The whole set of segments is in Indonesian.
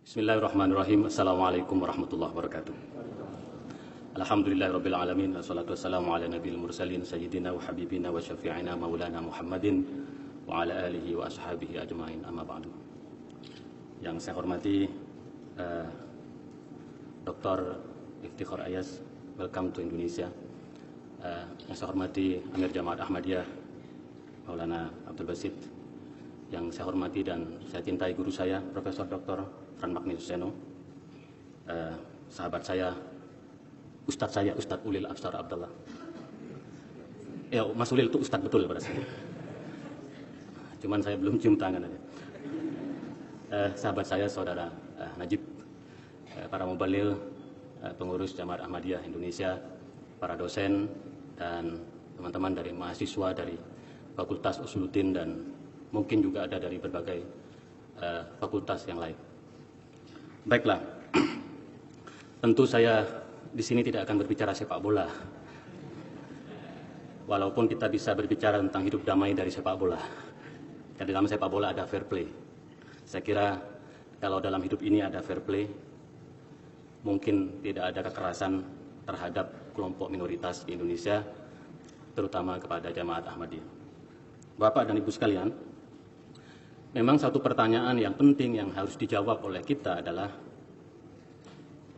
Bismillahirrahmanirrahim. Assalamualaikum warahmatullahi wabarakatuh. Alhamdulillahirabbil alamin wassalatu wassalamu ala nabiyil mursalin sayyidina wa habibina wa syafi'ina maulana Muhammadin wa ala alihi wa ashabihi ajmain, amma ba'du. Yang saya hormati Dr. Iftikhar Ayaz, welcome to Indonesia. Yang saya hormati Amir Jamaat Ahmadiyah Maulana Abdul Basit. Yang saya hormati dan saya cintai guru saya Profesor Dr. Fran Magnius Seno, sahabat saya, Ustadz Ulil Absar Abdullah. Ya, Mas Ulil itu Ustadz betul pada saya. Cuman saya belum cium tangan aja. Sahabat saya, Saudara Najib, para mubalil, pengurus Jamaat Ahmadiyah Indonesia, para dosen, dan teman-teman dari mahasiswa dari Fakultas Usuluddin dan mungkin juga ada dari berbagai fakultas yang lain. Baiklah, tentu saya di sini tidak akan berbicara sepak bola, walaupun kita bisa berbicara tentang hidup damai dari sepak bola. Dan dalam sepak bola ada fair play. Saya kira kalau dalam hidup ini ada fair play, mungkin tidak ada kekerasan terhadap kelompok minoritas di Indonesia, terutama kepada Jamaat Ahmadiyah. Bapak dan Ibu sekalian, memang satu pertanyaan yang penting yang harus dijawab oleh kita adalah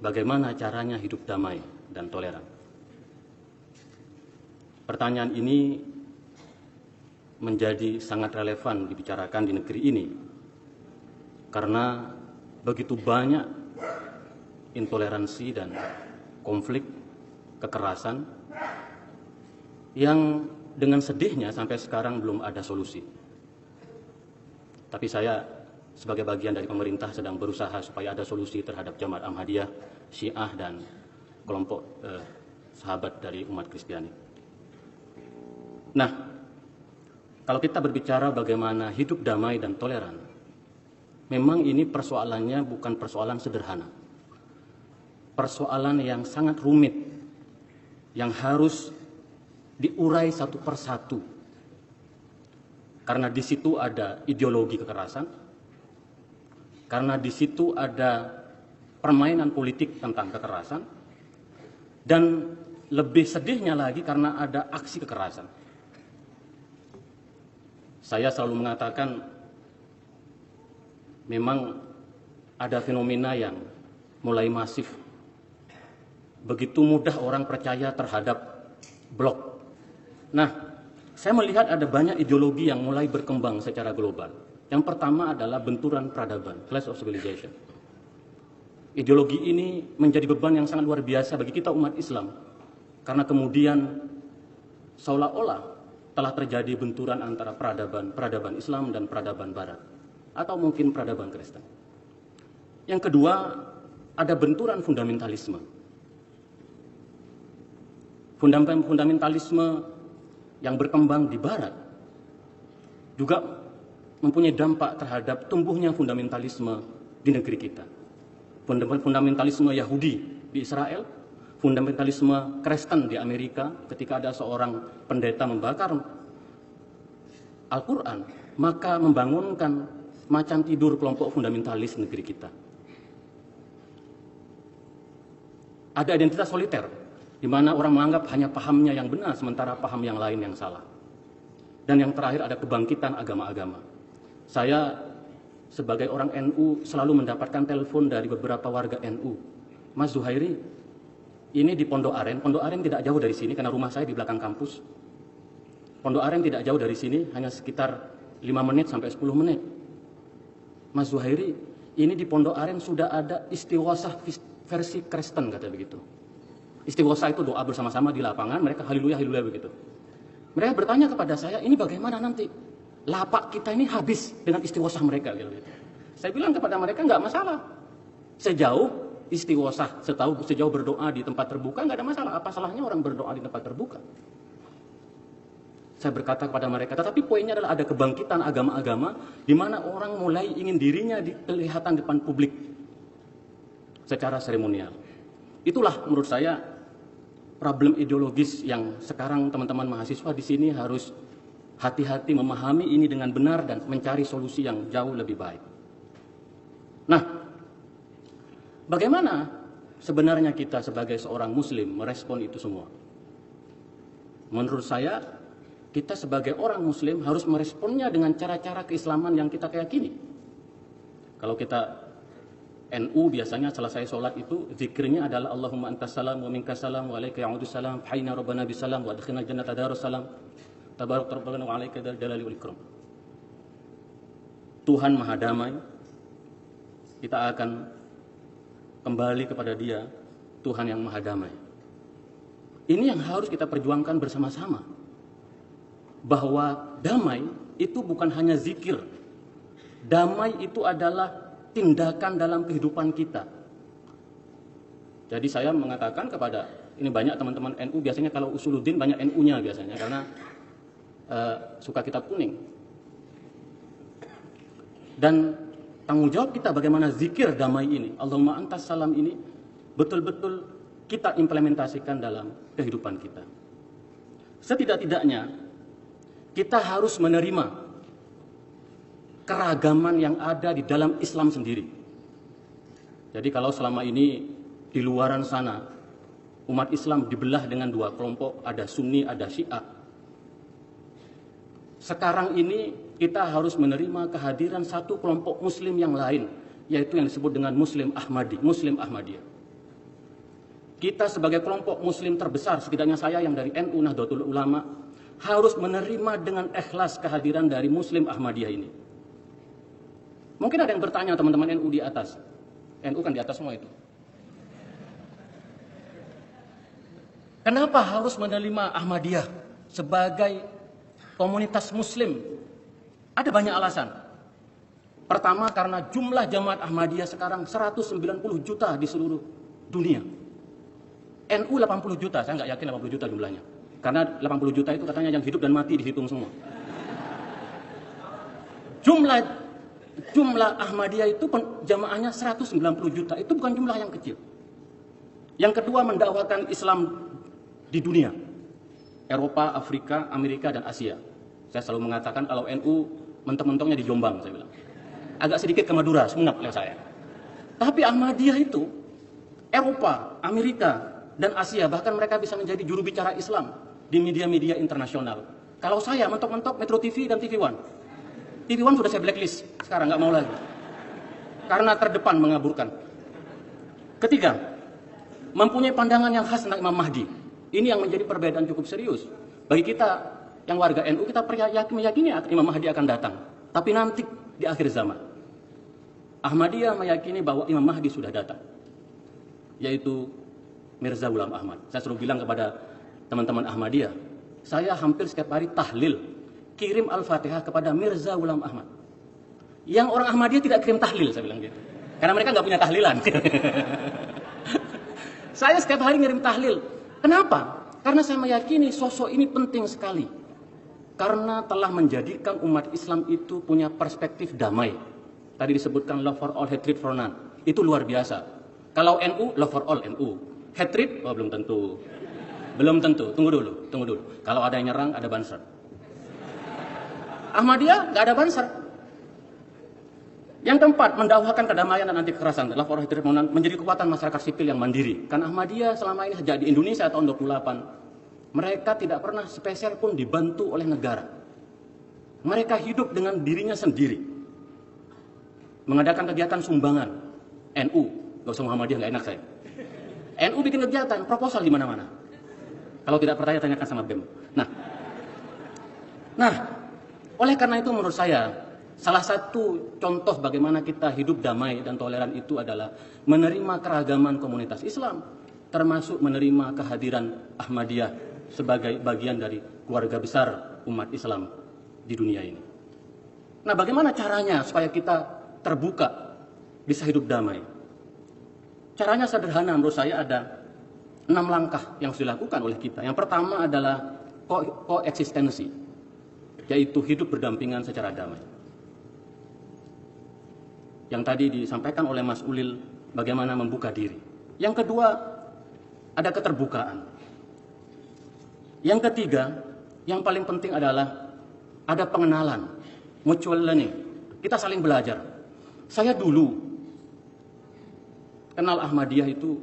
bagaimana caranya hidup damai dan toleran. Pertanyaan ini menjadi sangat relevan dibicarakan di negeri ini karena begitu banyak intoleransi dan konflik kekerasan yang dengan sedihnya sampai sekarang belum ada solusi. Tapi saya sebagai bagian dari pemerintah sedang berusaha supaya ada solusi terhadap Jamaat Ahmadiyah, Syiah, dan kelompok sahabat dari umat Kristiani. Nah, kalau kita berbicara bagaimana hidup damai dan toleran, memang ini persoalannya bukan persoalan sederhana. Persoalan yang sangat rumit, yang harus diurai satu persatu. Karena di situ ada ideologi kekerasan, karena di situ ada permainan politik tentang kekerasan, dan lebih sedihnya lagi karena ada aksi kekerasan. Saya selalu mengatakan memang ada fenomena yang mulai masif. Begitu mudah orang percaya terhadap blog. Nah, saya melihat ada banyak ideologi yang mulai berkembang secara global. Yang pertama adalah benturan peradaban, clash of civilization. Ideologi ini menjadi beban yang sangat luar biasa bagi kita umat Islam. Karena kemudian seolah-olah telah terjadi benturan antara peradaban Islam dan peradaban Barat. Atau mungkin peradaban Kristen. Yang kedua, ada benturan fundamentalisme. Fundamentalisme yang berkembang di Barat juga mempunyai dampak terhadap tumbuhnya fundamentalisme di negeri kita. Fundamentalisme Yahudi di Israel, fundamentalisme Kristen di Amerika ketika ada seorang pendeta membakar Al-Quran, maka membangunkan macan tidur kelompok fundamentalis negeri kita. Ada identitas soliter, di mana orang menganggap hanya pahamnya yang benar, sementara paham yang lain yang salah. Dan yang terakhir ada kebangkitan agama-agama. Saya sebagai orang NU selalu mendapatkan telepon dari beberapa warga NU. Mas Zuhairi, ini di Pondok Aren tidak jauh dari sini karena rumah saya di belakang kampus. Pondok Aren tidak jauh dari sini, hanya sekitar 5 menit sampai 10 menit. Mas Zuhairi, ini di Pondok Aren sudah ada istighosah versi Kristen, kata begitu. Istighosah itu doa bersama-sama di lapangan, mereka haleluya, haleluya begitu. Mereka bertanya kepada saya, ini bagaimana nanti lapak kita ini habis dengan istighosah mereka gitu. Saya bilang kepada mereka, enggak masalah. Sejauh istighosah, sejauh berdoa di tempat terbuka, enggak ada masalah. Apa salahnya orang berdoa di tempat terbuka? Saya berkata kepada mereka, tetapi poinnya adalah ada kebangkitan agama-agama di mana orang mulai ingin dirinya kelihatan depan publik secara seremonial. Itulah menurut saya problem ideologis yang sekarang teman-teman mahasiswa di sini harus hati-hati memahami ini dengan benar dan mencari solusi yang jauh lebih baik. Nah, Bagaimana sebenarnya kita sebagai seorang muslim merespon itu semua? Menurut saya, kita sebagai orang muslim harus meresponnya dengan cara-cara keislaman yang kita yakini. Kalau kita NU biasanya selesai sholat itu zikirnya adalah Allahumma antas salam wa minkas salam wa alaika ya'udus salam hayna rabbana bisalam wa adkhilna jannata darus salam tabarak rabbana wa alaika jalali wal ikram. Tuhan Maha Damai, kita akan kembali kepada Dia, Tuhan yang Maha Damai. Ini yang harus kita perjuangkan bersama-sama. Bahwa damai itu bukan hanya zikir. Damai itu adalah tindakan dalam kehidupan kita. Jadi saya mengatakan kepada, ini banyak teman-teman NU, biasanya kalau Usuluddin banyak NU-nya biasanya, karena suka kitab kuning. Dan tanggung jawab kita bagaimana zikir damai ini, Allahumma antas salam ini, betul-betul kita implementasikan dalam kehidupan kita. Setidak-tidaknya, kita harus menerima keragaman yang ada di dalam Islam sendiri. Jadi kalau selama ini di luaran sana, umat Islam dibelah dengan dua kelompok, ada Sunni, ada Syiah. Sekarang ini kita harus menerima kehadiran satu kelompok Muslim yang lain, yaitu yang disebut dengan Muslim Ahmadi, Muslim Ahmadiyah. Kita sebagai kelompok Muslim terbesar, setidaknya saya yang dari NU Nahdlatul Ulama, harus menerima dengan ikhlas kehadiran dari Muslim Ahmadiyah ini. Mungkin ada yang bertanya teman-teman NU di atas. NU kan di atas semua itu. Kenapa harus menerima Ahmadiyah sebagai komunitas Muslim? Ada banyak alasan. Pertama, karena jumlah jamaat Ahmadiyah sekarang 190 juta di seluruh dunia. NU 80 juta, saya nggak yakin 80 juta jumlahnya. Karena 80 juta itu katanya yang hidup dan mati dihitung semua. Jumlah Ahmadiyah itu jamaahnya 190 juta, itu bukan jumlah yang kecil. Yang kedua, mendakwakan Islam di dunia. Eropa, Afrika, Amerika, dan Asia. Saya selalu mengatakan kalau NU mentok-mentoknya di Jombang, saya bilang. Agak sedikit ke Madura, Sumenep oleh saya. Tapi Ahmadiyah itu, Eropa, Amerika, dan Asia, bahkan mereka bisa menjadi juru bicara Islam di media-media internasional. Kalau saya mentok-mentok Metro TV dan TV One. TV One sudah saya blacklist, sekarang nggak mau lagi. Karena terdepan mengaburkan. Ketiga, mempunyai pandangan yang khas tentang Imam Mahdi. Ini yang menjadi perbedaan cukup serius. Bagi kita yang warga NU, kita meyakini Imam Mahdi akan datang. Tapi nanti di akhir zaman. Ahmadiyah meyakini bahwa Imam Mahdi sudah datang. Yaitu Mirza Ghulam Ahmad. Saya selalu bilang kepada teman-teman Ahmadiyah, saya hampir setiap hari tahlil, kirim Al-Fatihah kepada Mirza Ghulam Ahmad. Yang orang Ahmadiyah tidak kirim tahlil, saya bilang gitu. Karena mereka nggak punya tahlilan. Saya setiap hari ngirim tahlil. Kenapa? Karena saya meyakini sosok ini penting sekali. Karena telah menjadikan umat Islam itu punya perspektif damai. Tadi disebutkan love for all, hatred for none. Itu luar biasa. Kalau NU, love for all NU. Hatred? Oh, belum tentu. Belum tentu. Tunggu dulu. Kalau ada yang nyerang, ada banser. Ahmadiyah nggak ada banser. Yang keempat, mendakwakan kedamaian dan anti kekerasan. Love for all, hatred for none menjadi kekuatan masyarakat sipil yang mandiri. Karena Ahmadiyah selama ini sejak di Indonesia tahun 28, mereka tidak pernah spesial pun dibantu oleh negara. Mereka hidup dengan dirinya sendiri. Mengadakan kegiatan sumbangan. NU, gak usah Muhammadiyah, gak enak saya. NU bikin kegiatan, proposal di mana-mana. Kalau tidak percaya, tanyakan sama BEM. Nah, oleh karena itu menurut saya, salah satu contoh bagaimana kita hidup damai dan toleran itu adalah menerima keragaman komunitas Islam, termasuk menerima kehadiran Ahmadiyah sebagai bagian dari keluarga besar umat Islam di dunia ini. Nah, bagaimana caranya supaya kita terbuka, bisa hidup damai? Caranya sederhana, menurut saya ada 6 langkah yang harus dilakukan oleh kita. Yang pertama adalah koeksistensi, yaitu hidup berdampingan secara damai. Yang tadi disampaikan oleh Mas Ulil, bagaimana membuka diri. Yang kedua, ada keterbukaan. Yang ketiga, yang paling penting adalah ada pengenalan, mutual learning. Kita saling belajar. Saya dulu kenal Ahmadiyah itu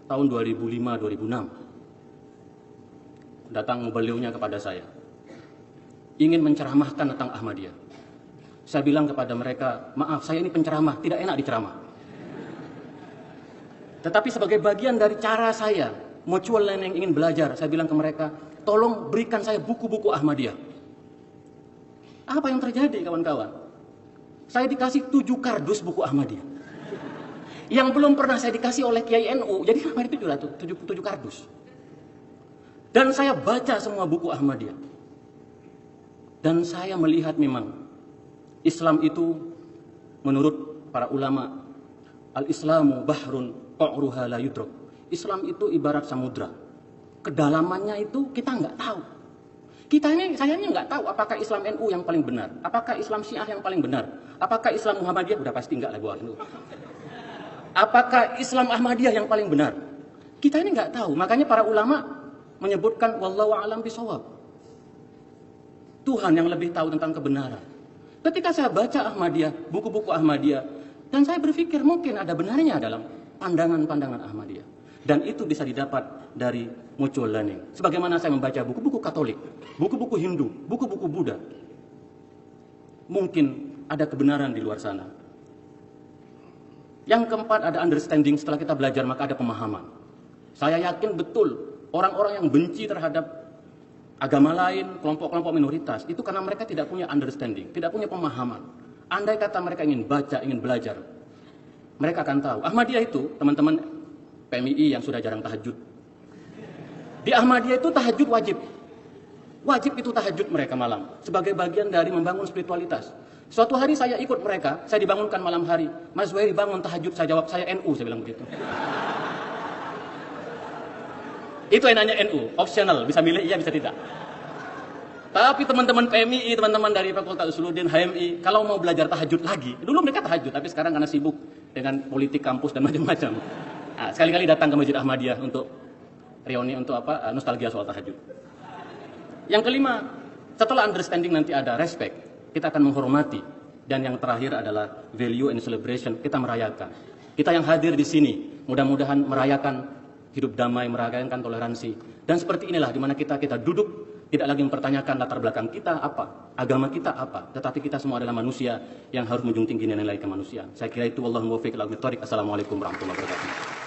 tahun 2005-2006. Datang beliaunya kepada saya, ingin menceramahkan tentang Ahmadiyah. Saya bilang kepada mereka, maaf, saya ini penceramah, tidak enak diceramah. Tetapi sebagai bagian dari cara saya, mutual yang ingin belajar, saya bilang ke mereka, tolong berikan saya buku-buku Ahmadiyah. Apa yang terjadi, kawan-kawan? Saya dikasih 7 kardus buku Ahmadiyah. Yang belum pernah saya dikasih oleh Kiai NU, jadi Ahmadiyah itu juga 7 kardus. Dan saya baca semua buku Ahmadiyah. Dan saya melihat memang Islam itu menurut para ulama, al-Islamu bahrun qa'ruha la yudrak. Islam itu ibarat samudra. Kedalamannya itu kita nggak tahu. Saya ini nggak tahu apakah Islam NU yang paling benar, apakah Islam Syiah yang paling benar, apakah Islam Muhammadiyah, udah pasti nggak lah buat itu. Apakah Islam Ahmadiyah yang paling benar? Kita ini nggak tahu. Makanya para ulama menyebutkan wallahu a'lam bishawab. Tuhan yang lebih tahu tentang kebenaran. Ketika saya baca Ahmadiyah, buku-buku Ahmadiyah, dan saya berpikir mungkin ada benarnya dalam pandangan-pandangan Ahmadiyah. Dan itu bisa didapat dari mutual learning. Sebagaimana saya membaca buku-buku Katolik, buku-buku Hindu, buku-buku Buddha. Mungkin ada kebenaran di luar sana. Yang keempat, ada understanding. Setelah kita belajar maka ada pemahaman. Saya yakin betul orang-orang yang benci terhadap agama lain, kelompok-kelompok minoritas, itu karena mereka tidak punya understanding, tidak punya pemahaman. Andai kata mereka ingin baca, ingin belajar, mereka akan tahu. Ahmadiyah itu, teman-teman PMI yang sudah jarang tahajud. Di Ahmadiyah itu tahajud wajib. Wajib itu tahajud mereka malam, sebagai bagian dari membangun spiritualitas. Suatu hari saya ikut mereka, saya dibangunkan malam hari. Mas Wahri bangun tahajud, saya jawab, saya NU, saya bilang begitu. Itu yang nanya NU, optional, bisa milih iya, bisa tidak. Tapi teman-teman PMI, teman-teman dari Fakultas Usuluddin, HMI, kalau mau belajar tahajud lagi, dulu mereka tahajud, tapi sekarang karena sibuk dengan politik kampus dan macam-macam. Nah, sekali-kali datang ke Masjid Ahmadiyah untuk reuni, untuk nostalgia soal tahajud. Yang kelima, setelah understanding nanti ada respect, kita akan menghormati. Dan yang terakhir adalah value and celebration, kita merayakan. Kita yang hadir di sini, mudah-mudahan merayakan hidup damai, merayakan toleransi. Dan seperti inilah dimana kita duduk, tidak lagi mempertanyakan latar belakang kita apa, agama kita apa, tetapi kita semua adalah manusia yang harus menjunjung tinggi nilai kemanusiaan. Saya kira itu, wallahu muwaffiq ila aqwamit thoriq. Assalamualaikum warahmatullahi wabarakatuh.